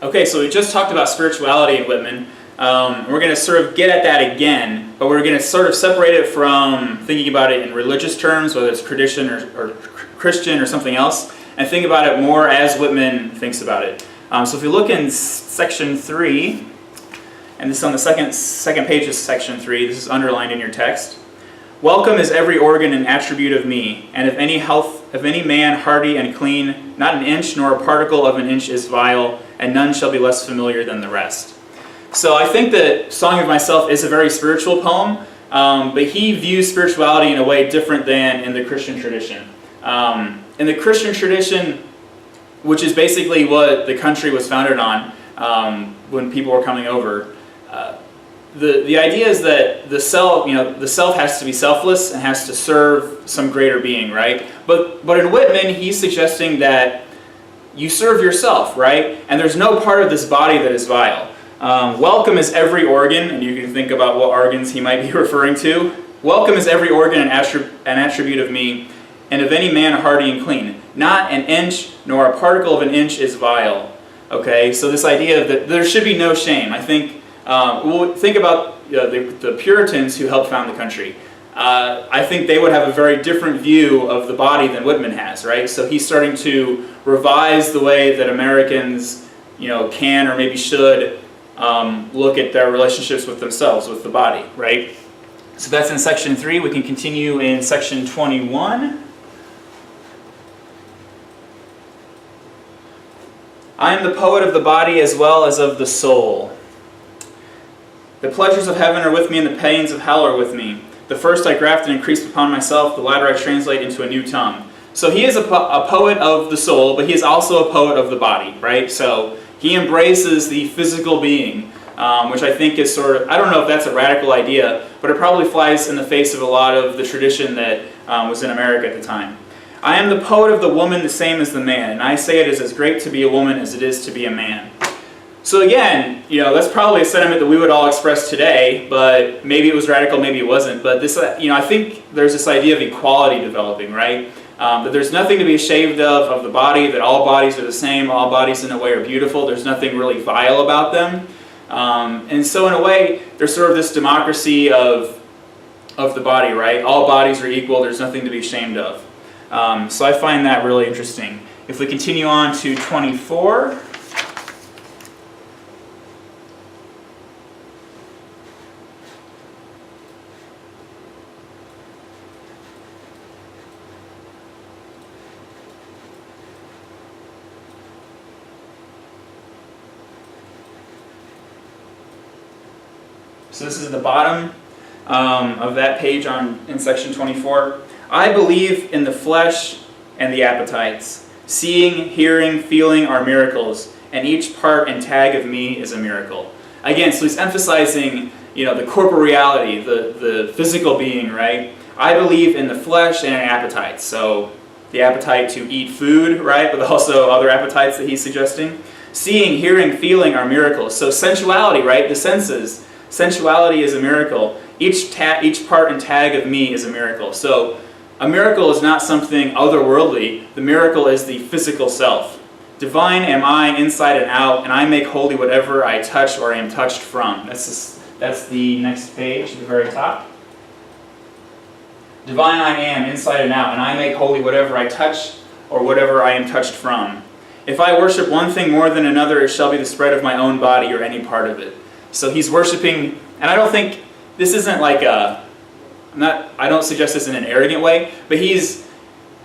Okay, so we just talked about spirituality in Whitman. We're going to sort of get at that again, but we're going to sort of separate it from thinking about it in religious terms, whether it's tradition or Christian or something else, and think about it more as Whitman thinks about it. So if you look in section 3, and this is on the second page of section 3, this is underlined in your text. Welcome is every organ and attribute of me, and if any man hearty and clean, not an inch nor a particle of an inch is vile, and none shall be less familiar than the rest. So I think that Song of Myself is a very spiritual poem, but he views spirituality in a way different than in the Christian tradition. In the Christian tradition, which is basically what the country was founded on when people were coming over, the idea is that the self has to be selfless and has to serve some greater being, right? But in Whitman, he's suggesting that you serve yourself, right? And there's no part of this body that is vile. Welcome is every organ, and you can think about what organs he might be referring to. Welcome is every organ and attribute of me, and of any man hearty and clean. Not an inch nor a particle of an inch is vile. Okay, so this idea that there should be no shame. I think we'll think about the Puritans who helped found the country. I think they would have a very different view of the body than Whitman has, right? So he's starting to revise the way that Americans, can or maybe should look at their relationships with themselves, with the body, right? So that's in section 3. We can continue in section 21. I am the poet of the body as well as of the soul. The pleasures of heaven are with me, and the pains of hell are with me. The first I graft and increase upon myself, the latter I translate into a new tongue. So he is a poet of the soul, but he is also a poet of the body, right? So he embraces the physical being, which I think is sort of, I don't know if that's a radical idea, but it probably flies in the face of a lot of the tradition that was in America at the time. I am the poet of the woman, the same as the man, and I say it is as great to be a woman as it is to be a man. So again, that's probably a sentiment that we would all express today, but maybe it was radical, maybe it wasn't. But this, I think there's this idea of equality developing, right? That there's nothing to be ashamed of the body, that all bodies are the same, all bodies in a way are beautiful, there's nothing really vile about them. And so in a way, there's sort of this democracy of the body, right? All bodies are equal, there's nothing to be ashamed of. So I find that really interesting. If we continue on to 24... So this is the bottom of that page in section 24. I believe in the flesh and the appetites. Seeing, hearing, feeling are miracles, and each part and tag of me is a miracle. Again, so he's emphasizing, the corporeality, the physical being, right? I believe in the flesh and in appetites. So the appetite to eat food, right? But also other appetites that he's suggesting. Seeing, hearing, feeling are miracles. So sensuality, right? The senses. Sensuality is a miracle. Each part and tag of me is a miracle. So a miracle is not something otherworldly. The miracle is the physical self. Divine am I inside and out, and I make holy whatever I touch or am touched from. That's the next page at the very top. Divine I am inside and out, and I make holy whatever I touch or whatever I am touched from. If I worship one thing more than another, it shall be the spread of my own body or any part of it. So he's worshiping, and I don't think, this isn't like I don't suggest this in an arrogant way, but he's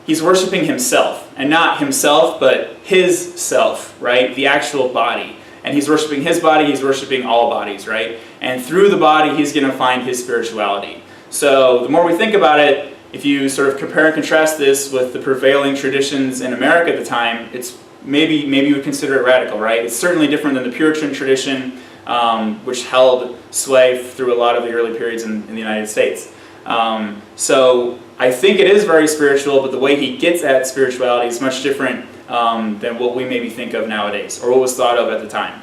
worshiping himself, and not himself, but his self, right? The actual body. And he's worshiping his body, he's worshiping all bodies, right? And through the body, he's going to find his spirituality. So the more we think about it, if you sort of compare and contrast this with the prevailing traditions in America at the time, it's maybe you would consider it radical, right? It's certainly different than the Puritan tradition, which held sway through a lot of the early periods in the United States. So I think it is very spiritual, but the way he gets at spirituality is much different than what we maybe think of nowadays, or what was thought of at the time.